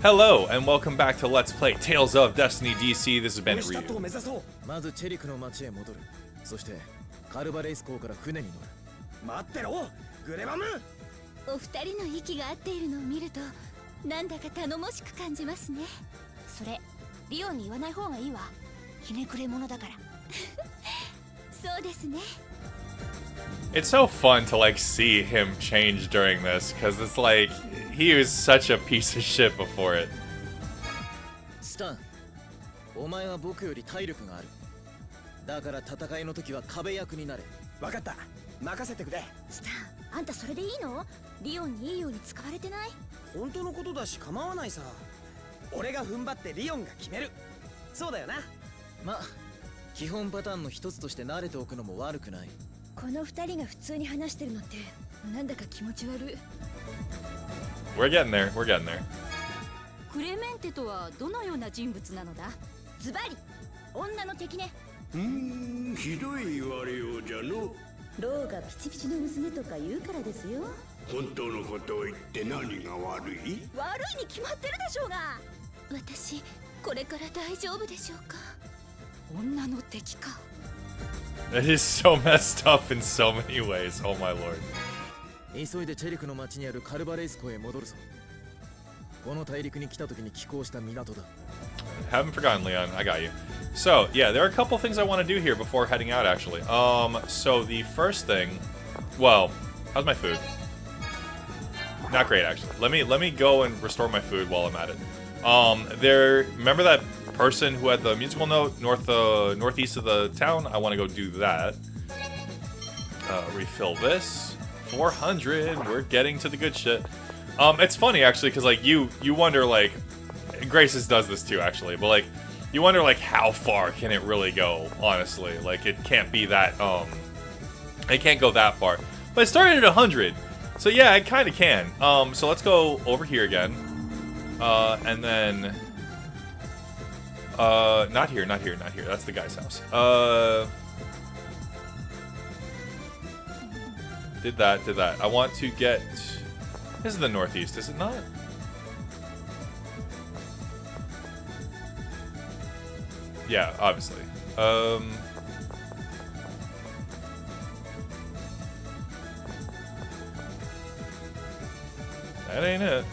Hello, and welcome back to Let's Play Tales of Destiny DC. This has been Ryu. まずチェリクの町へ戻る。そしてカルバレイス港から船に乗る。待ってろ、グレバム。お二人の息が合っているのを見ると、なんだか頼もしく感じますね。それ、リオンに言わない方がいいわ。ひねくれ者だから。そうですね。It's so fun to like see him change during this, because it's like he was such a piece of shit before it. スタン、お前は僕より体力がある。だから戦いの時は壁役になれ。わかった、任せてくれ。スタン、あんたそれでいいの？リオンにいいように使われてない？本当のことだし構わないさ。俺が踏ん張ってリオンが決める。そうだよな。まあ、基本パターンの一つとして慣れておくのも悪くない。この二人が普通に話してるのってなんだか気持ち悪い。We're getting there. We're getting there. クレメンテとはどのような人物なのだ？ズバリ女の敵ね。ひどい言われようじゃの。ローがピチピチの娘とか言うからですよ。本当のことを言って何が悪い？悪いに決まってるでしょうが。私これから大丈夫でしょうか？女の敵か。It is so messed up in so many ways. Oh my lord. 急いでチェリクの町にあるカルバレイス港へ戻るぞ。この大陸に来た時に寄港した港だ。Haven't forgotten, Leon. I got you. So, yeah, there are a couple things I want to do here before heading out, actually. So the first thing, well, how's my food? Not great, actually. Let me go and restore my food while I'm at it. Remember that person who had the musical note northeast of the town? I want to go do that. Refill this. 400. We're getting to the good shit. It's funny actually, because like you wonder like, Graces does this too actually, but like you wonder like how far can it really go? Honestly, like it can't be that it can't go that far. But it started at 100, so yeah, it kind of can. So let's go over here again, and then not here. That's the guy's house. Did that. I want to get. This is the northeast, is it not? Yeah, obviously. That ain't it.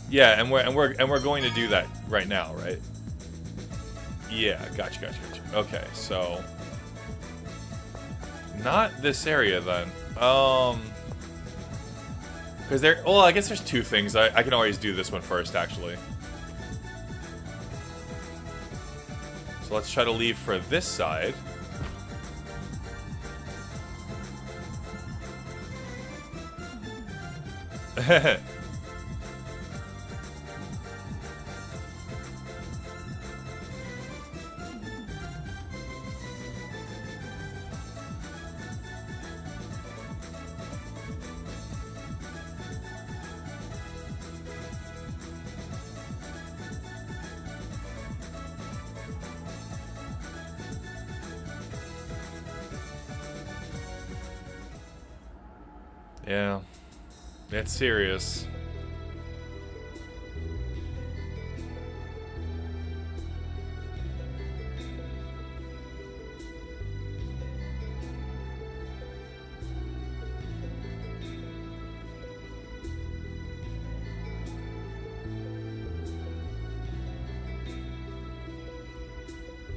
Yeah, and we're going to do that right now, right? Yeah, gotcha. Okay, so not this area then. Because well, I guess there's two things. I can always do this one first, actually. So let's try to leave for this side. Yeah, it's serious.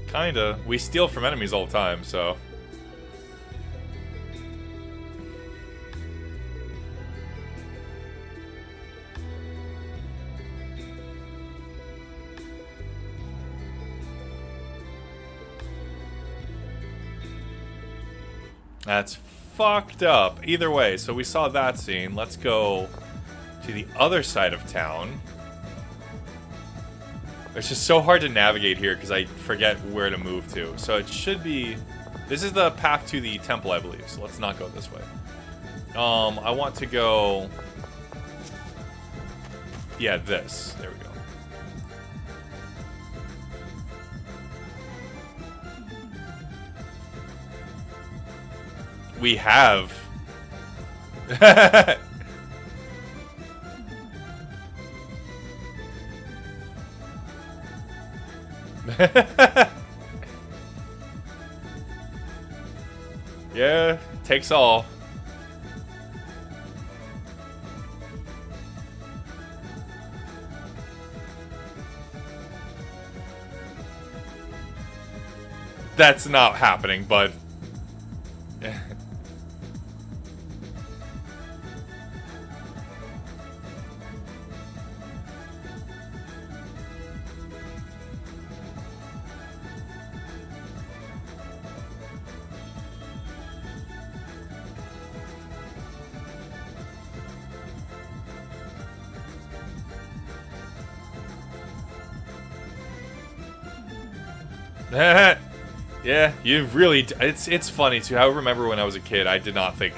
Kinda. We steal from enemies all the time, so. That's fucked up. Either way, so we saw that scene. Let's go to the other side of town. It's just so hard to navigate here because I forget where to move to. So it should be... This is the path to the temple, I believe. So let's not go this way. I want to go... Yeah, this. There we go. We have. Yeah, takes all. That's not happening, bud. Yeah, you really. It's funny too. I remember when I was a kid, I did not think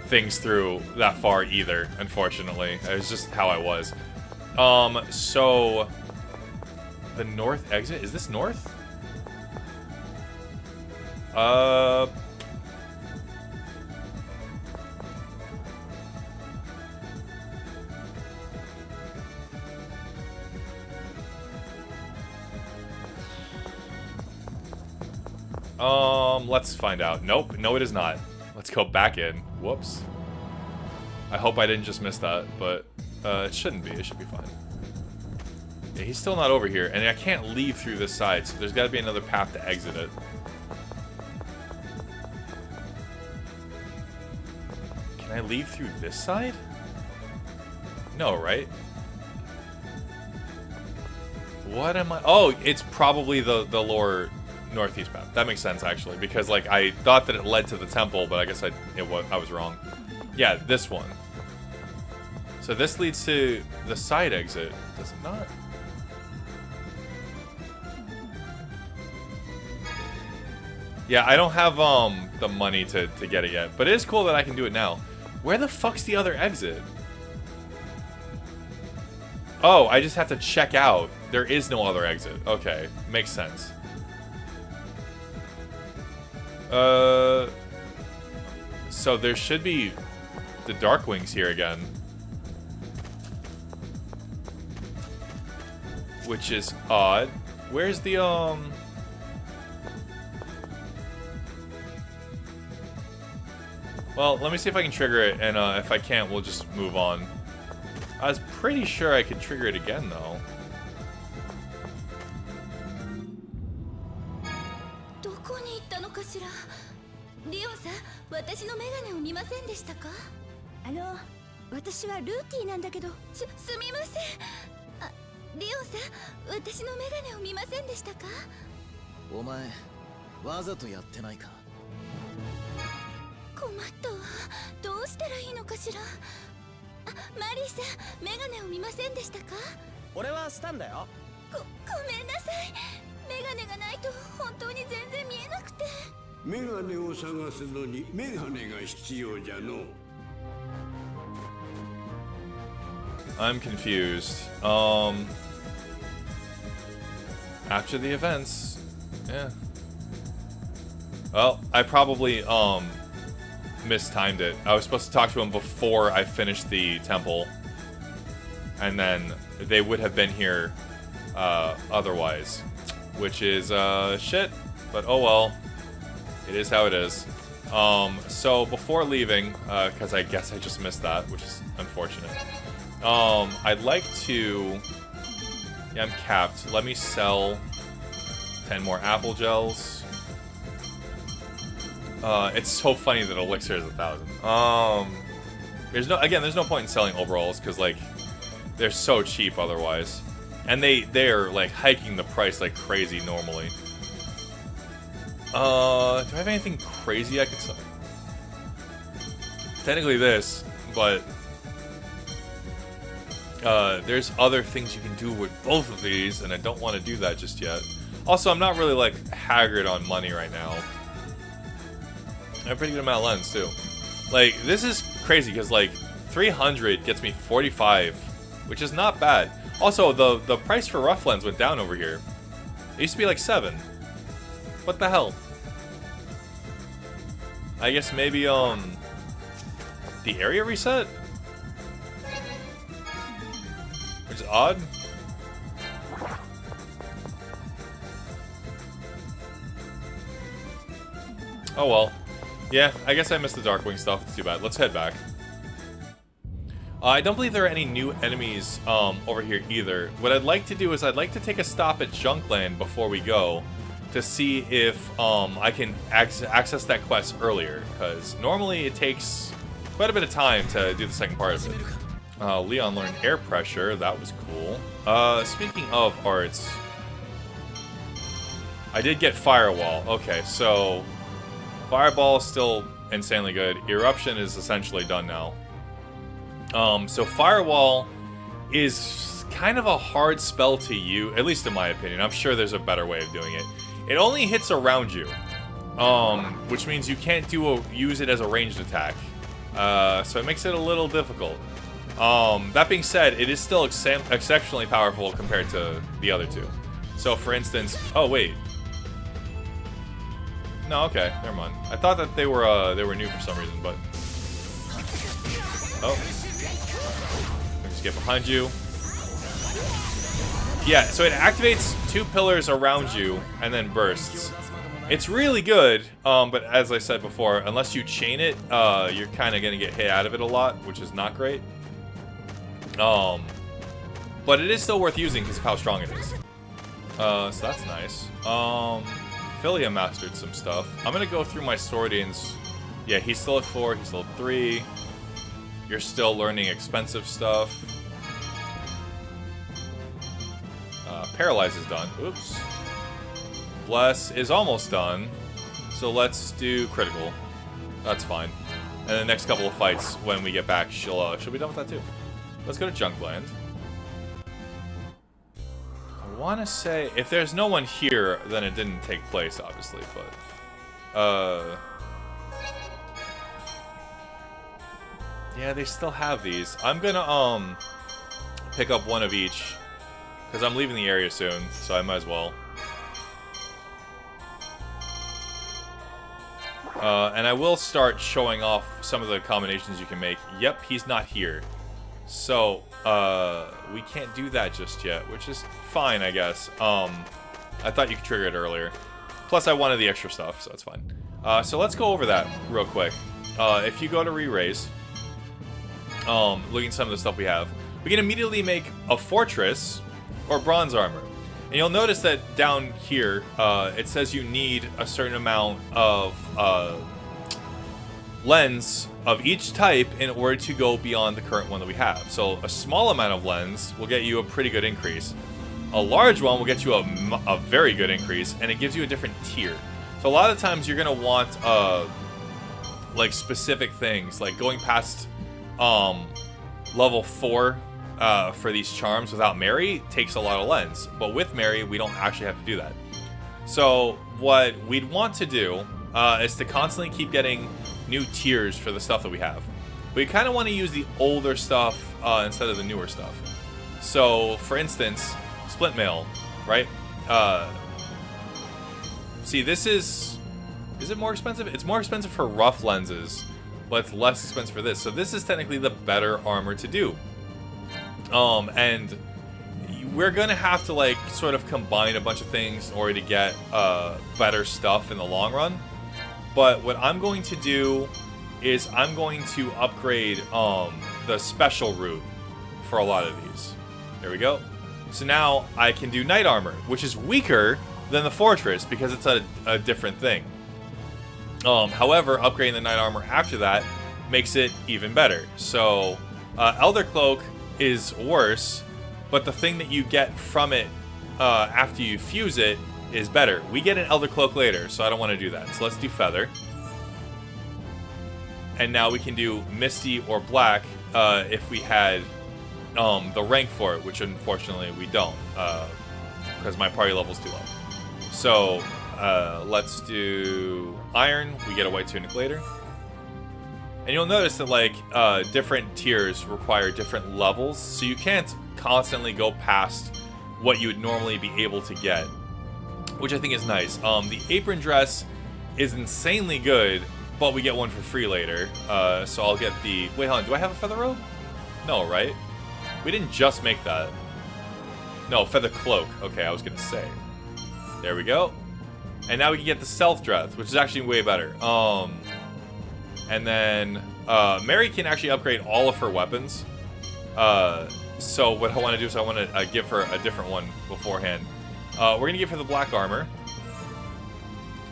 things through that far either. Unfortunately, it was just how I was. So the north exit, is this north? Let's find out. Nope, no it is not. Let's go back in. Whoops. I hope I didn't just miss that, but it shouldn't be. It should be fine. Yeah, he's still not over here, and I can't leave through this side, so there's got to be another path to exit it. Can I leave through this side? No, right? What am I? Oh, it's probably the lower northeast path. That makes sense, actually, because like I thought that it led to the temple, but I guess I was wrong. Yeah, this one. So this leads to the side exit, does it not? Yeah, I don't have the money to get it yet, but it is cool that I can do it now. Where the fuck's the other exit? Oh, I just have to check out. There is no other exit. Okay, makes sense. So there should be the Dark Wings here again. Which is odd. Where's the, Well, let me see if I can trigger it, and if I can't, we'll just move on. I was pretty sure I could trigger it again, though. どこに行ったのかしら。リオンさん、私のメガネを見ませんでしたか？私はルーティーなんだけど。すみません。あ、リオンさん、私のメガネを見ませんでしたか？お前、わざとやってないか？困ったわ。どうしたらいいのかしら。あ、マリーさん、メガネを見ませんでしたか？俺はスタンだよ。ごめんなさい。メガネがないと本当に全然見えなくて。メガネを探すのにメガネが必要じゃの。I'm confused. After the events, yeah. Well, I probably mistimed it. I was supposed to talk to him before I finished the temple, and then they would have been here otherwise, which is shit. But oh well, it is how it is. So before leaving, because I guess I just missed that, which is unfortunate. I'd like to. Yeah, I'm capped. Let me sell 10 more apple gels. It's so funny that elixir is 1,000. There's no point in selling overalls because like they're so cheap otherwise, and they're like hiking the price like crazy normally. Do I have anything crazy I could sell? Technically this, but there's other things you can do with both of these, and I don't want to do that just yet. Also, I'm not really like haggard on money right now. I have a pretty good amount of lens too. Like, this is crazy because like 300 gets me 45, which is not bad. Also, the price for rough lens went down over here. It used to be like 7. What the hell? I guess maybe the area reset? Which is odd. Oh well. Yeah, I guess I missed the Darkwing stuff. It's too bad. Let's head back. I don't believe there are any new enemies over here either. What I'd like to do is I'd like to take a stop at Junkland before we go to see if I can access that quest earlier, because normally it takes quite a bit of time to do the second part of it. Leon learned air pressure. That was cool. Speaking of arts, I did get Firewall. Okay, so Fireball is still insanely good. Eruption is essentially done now. So Firewall is kind of a hard spell to use, at least in my opinion. I'm sure there's a better way of doing it. It only hits around you, which means you can't use it as a ranged attack. So it makes it a little difficult. That being said, it is still exceptionally powerful compared to the other two. So for instance, oh wait. No, okay, never mind. I thought that they were new for some reason, but oh. Just get behind you. Yeah, so it activates 2 pillars around you and then bursts. It's really good, but as I said before, unless you chain it, you're kind of going to get hit out of it a lot, which is not great. But it is still worth using because of how strong it is. So that's nice. Philia mastered some stuff. I'm going to go through my Swordians. Yeah, he's still at 4, he's still at 3. You're still learning expensive stuff. Paralyze is done. Oops. Bless is almost done. So let's do critical. That's fine. And the next couple of fights, when we get back, she'll be done with that too. Let's go to Junkland. I want to say, if there's no one here, then it didn't take place, obviously, but... yeah, they still have these. I'm gonna, pick up one of each, because I'm leaving the area soon, so I might as well. And I will start showing off some of the combinations you can make. Yep, he's not here. So, we can't do that just yet, which is fine, I guess. I thought you could trigger it earlier. Plus, I wanted the extra stuff, so it's fine. So let's go over that real quick. If you go to re-raise, looking at some of the stuff we have, we can immediately make a fortress or bronze armor. And you'll notice that down here, it says you need a certain amount of lens of each type in order to go beyond the current one that we have. So a small amount of lens will get you a pretty good increase. A large one will get you a very good increase, and it gives you a different tier. So a lot of times you're going to want like specific things, like going past level 4 for these charms without Mary takes a lot of lens, but with Mary we don't actually have to do that. So what we'd want to do is to constantly keep getting new tiers for the stuff that we have. We kind of want to use the older stuff instead of the newer stuff. So for instance, splint mail, right? See, this is it more expensive? It's more expensive for rough lenses, but it's less expensive for this. So this is technically the better armor to do. And we're gonna have to like sort of combine a bunch of things in order to get better stuff in the long run. But what I'm going to do is I'm going to upgrade the special route for a lot of these. There we go. So now I can do night armor, which is weaker than the fortress because it's a different thing. However, upgrading the night armor after that makes it even better. So Elder Cloak is worse, but the thing that you get from it after you fuse it is better. We get an Elder Cloak later, so I don't want to do that. So let's do Feather. And now we can do Misty or Black if we had the rank for it, which unfortunately we don't, because my party level's too low. So let's do Iron. We get a White Tunic later. And you'll notice that like different tiers require different levels, so you can't constantly go past what you would normally be able to get, which I think is nice. The apron dress is insanely good, but we get one for free later. So I'll get the... Wait, hold on. Do I have a feather robe? No, right? We didn't just make that. No, feather cloak. Okay, I was going to say. There we go. And now we can get the Stealth Breath, which is actually way better. And then Mary can actually upgrade all of her weapons. So what I want to do is I want to give her a different one beforehand. We're going to give her the black armor.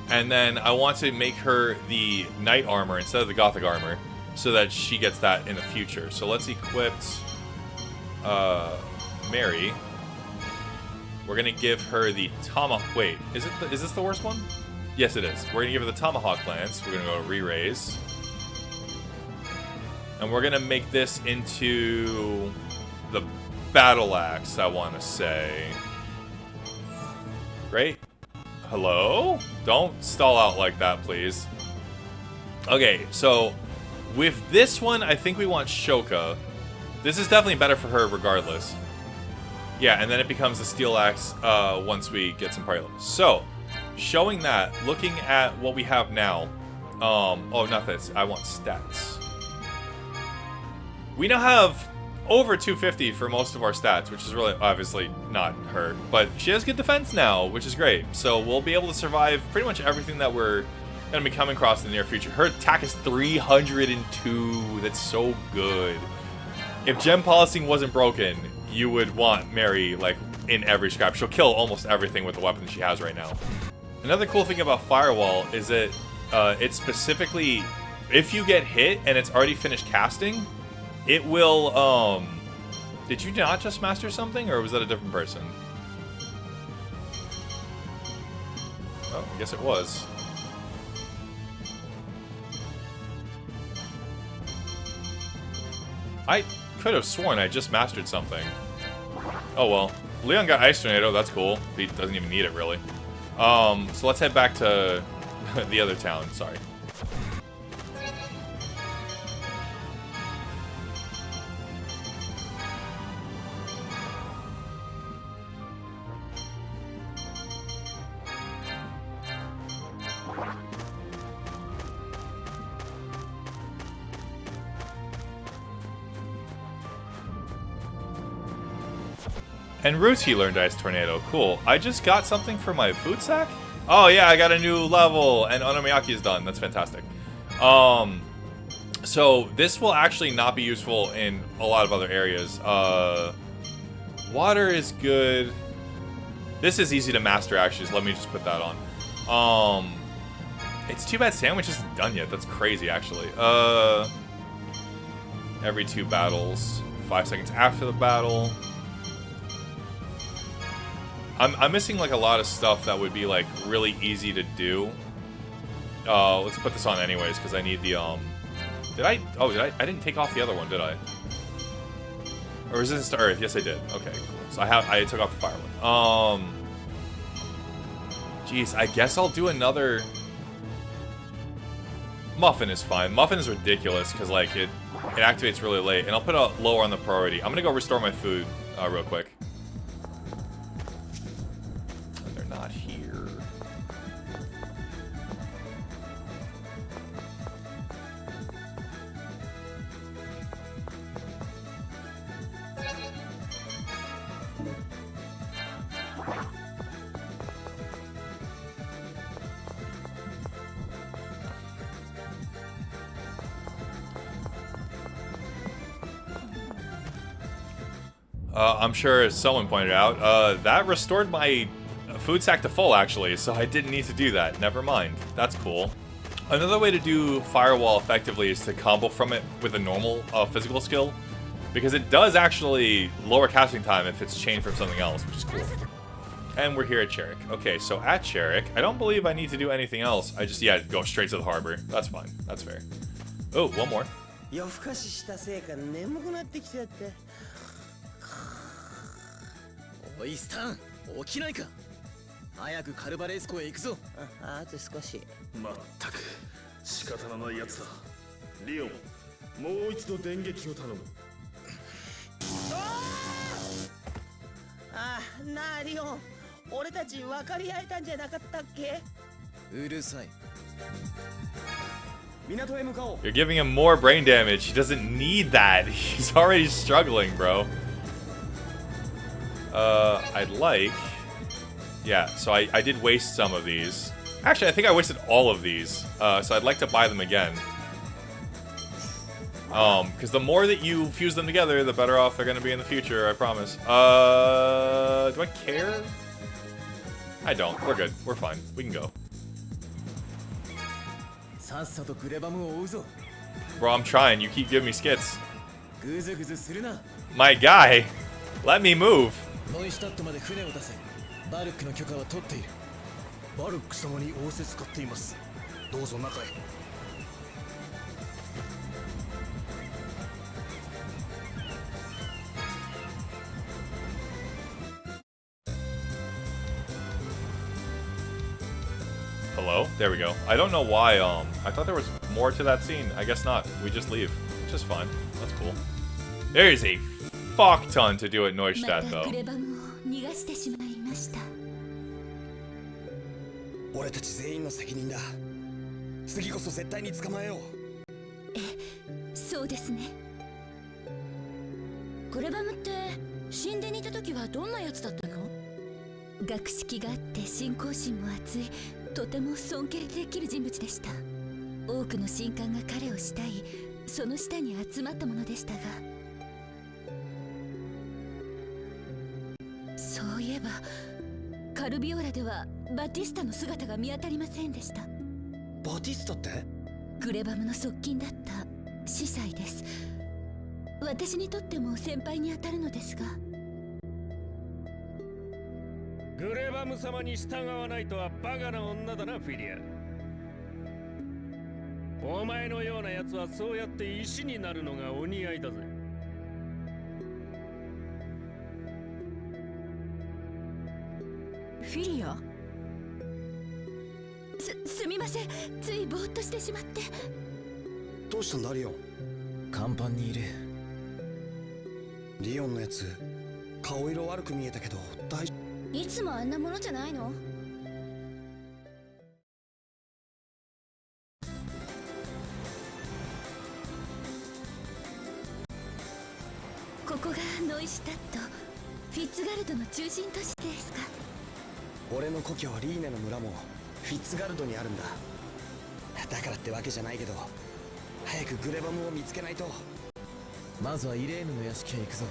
And then I want to make her the knight armor instead of the gothic armor, so that she gets that in the future. So let's equip Mary. We're gonna give her the tomahawk. Wait, is this the worst one? Yes, it is. We're gonna give her the tomahawk lance. We're gonna go re-raise, and we're gonna make this into the battle axe. I want to say. Great. Hello? Don't stall out like that, please. Okay, so with this one, I think we want Shoka. This is definitely better for her regardless. Yeah, and then it becomes the steel axe once we get some party levels. So, showing that, looking at what we have now. Oh, not this. I want stats. We now have over 250 for most of our stats, which is really obviously not her. But she has good defense now, which is great. So we'll be able to survive pretty much everything that we're going to be coming across in the near future. Her attack is 302. That's so good. If gem polishing wasn't broken, you would want Mary, like, in every scrap. She'll kill almost everything with the weapon she has right now. Another cool thing about Firewall is that it specifically, if you get hit and it's already finished casting, it will, did you not just master something, or was that a different person? Oh, I guess it was. I could have sworn I just mastered something. Oh well. Leon got Ice Tornado, that's cool. He doesn't even need it, really. So let's head back to the other town, sorry. And Ruti learned Ice Tornado. Cool. I just got something for my food sack? Oh yeah, I got a new level, and Onomiyaki is done. That's fantastic. So this will actually not be useful in a lot of other areas. Water is good. This is easy to master, actually, so let me just put that on. It's too bad Sandwich isn't done yet. That's crazy, actually. Every 2 battles. 5 seconds after the battle. I'm missing, like, a lot of stuff that would be, like, really easy to do. Let's put this on anyways, because I need the, I didn't take off the other one, did I? Or Resistance to Earth? Yes, I did. Okay, cool. So I took off the fire one. Jeez, I guess I'll do another... Muffin is fine. Muffin is ridiculous, because, like, it activates really late. And I'll put it lower on the priority. I'm gonna go restore my food, real quick. Not here. I'm sure, as someone pointed out, that restored my food sack to full, actually, so I didn't need to do that. Never mind. That's cool. Another way to do Firewall effectively is to combo from it with a normal physical skill, because it does actually lower casting time if it's chained from something else, which is cool. And we're here at Cherik. Okay, so at Cherik, I don't believe I need to do anything else. I just, yeah, go straight to the harbor. That's fine. That's fair. Oh, one more. 夜更かししたせいか眠くなってきちゃって。おいスタン、起きないか。早くカルバレース湖へ行くぞ。あと少し。まったく仕方のないやつだ。リオン、もう一度電撃を頼む。ああ、なあリオン、俺たち分かり合えたんじゃなかったっけ？うるさい。 You're giving him more brain damage. He doesn't need that. He's already struggling, bro. I'd like... Yeah, so I did waste some of these. Actually, I think I wasted all of these, so I'd like to buy them again. Because the more that you fuse them together, the better off they're going to be in the future, I promise. Do I care? I don't. We're good. We're fine. We can go. さっさとグレバムを追うぞ。 Bro, I'm trying. You keep giving me skits. グズグズするな。 My guy, let me move. ノイシュタットまで船を出せ。バルックの許可は取っている。バルック様に仰せつかっています。どうぞ中へ。 Hello? There we go. I don't know why, I thought there was more to that scene. I guess not. We just leave. Which is fine. That's cool. There's a fuck ton to do at ま Neustadt, た though. クレバムを逃がしてしまいました。俺たち全員の責任だ。次こそ絶対に捕まえよう。そうですね。クレバムって神殿にいた時はどんなやつだったの？学識があって信仰心も熱い、とても尊敬できる人物でした。多くの神官が彼を慕い、その下に集まったものでしたが、そういえばカルビオラではバティスタの姿が見当たりませんでした。バティスタって？グレバムの側近だった司祭です。私にとっても先輩にあたるのですが。グレバム様に従わないとはバカな女だな、フィリア。お前のような奴はそうやって石になるのがお似合いだぜ。フィリア？すみません、ついぼーっとしてしまって。どうしたんだリオン？甲板にいる。リオンのやつ顔色悪く見えたけど大丈夫？いつもあんなものじゃないの？ここがノイシュタット、フィッツガルドの中心都市ですか？俺の故郷リーネの村もフィッツガルドにあるんだ。だからってわけじゃないけど、早くグレバムを見つけないと。まずはイレーヌの屋敷へ行くぞ。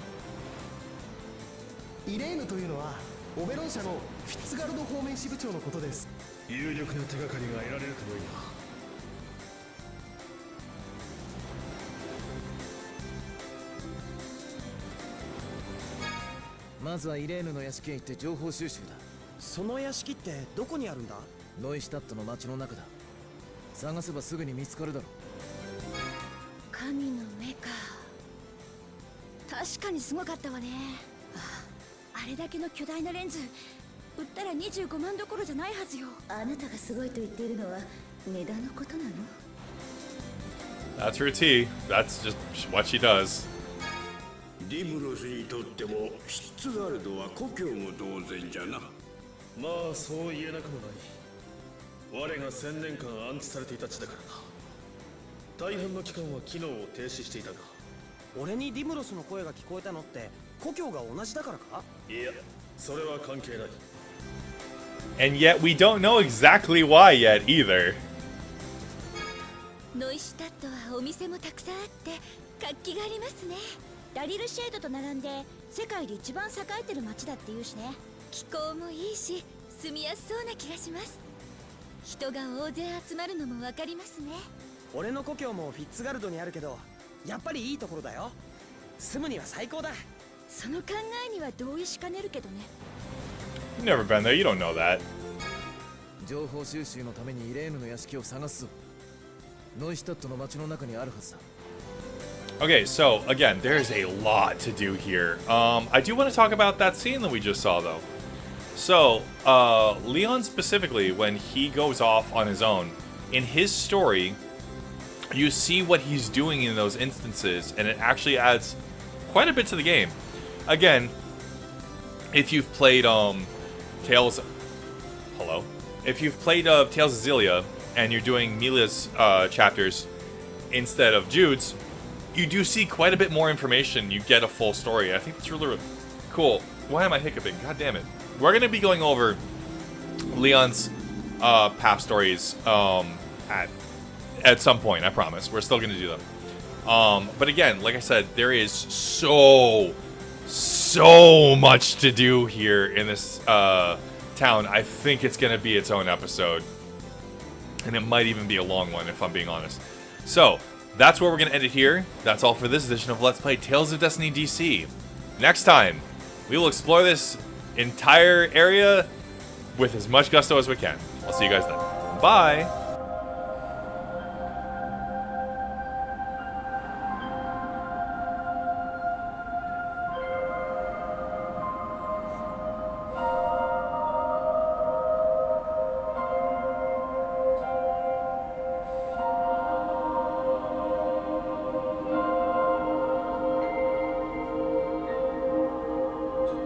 イレーヌというのはオベロン社のフィッツガルド方面支部長のことです。有力な手がかりが得られると良いな。まずはイレーヌの屋敷へ行って情報収集だ。その屋敷ってどこにあるんだ？ノイシュタットの町の中だ。探せばすぐに見つかるだろう。神の目か。確かにすごかったわね。あれだけの巨大なレンズ売ったら25万どころじゃないはずよ。あなたがすごいと言っているのは値段のことなの？ That's her tea. That's just what she does. ディブロスにとってもフィッツガルドは故郷も同然じゃな。まあそう言えなくもない。我が1000年間安置されていた地だからな。大半の機関は機能を停止していたが。俺にディムロスの声が聞こえたのって故郷が同じだからか？いや、それは関係ない。 And yet we don't know exactly why yet either. ノイシュタットはお店もたくさんあって活気がありますね。ダリルシェードと並んで世界で一番栄えてる街だっていうしね。気候もいいし住みやすそうな気がします。人が大勢集まるのもわかりますね。俺の故郷もフィッツガルドにあるけど、やっぱりいいところだよ。住むには最高だ。その考えには同意しかねるけどね。 You've never been there, you don't know that. 情報収集のためにイレーヌの屋敷を探すぞ。ノイシュタットの町の中にあるはずだ。Okay, so again, there's a lot to do here. I do want to talk about that scene that we just saw, though. So, Leon specifically, when he goes off on his own, in his story, you see what he's doing in those instances, and it actually adds quite a bit to the game. Again, if you've played Tales, hello, if you've played Tales of Xillia and you're doing Milia's chapters instead of Jude's, you do see quite a bit more information. You get a full story. I think that's really, really cool. Why am I hiccuping? God damn it. We're going to be going over Leon's path stories at some point. I promise. We're still going to do them. But again, like I said, there is so much to do here in this town. I think it's going to be its own episode. And it might even be a long one, if I'm being honest. So, that's where we're going to end it here. That's all for this edition of Let's Play Tales of Destiny DC. Next time, we will explore this entire area with as much gusto as we can. I'll see you guys then. Bye!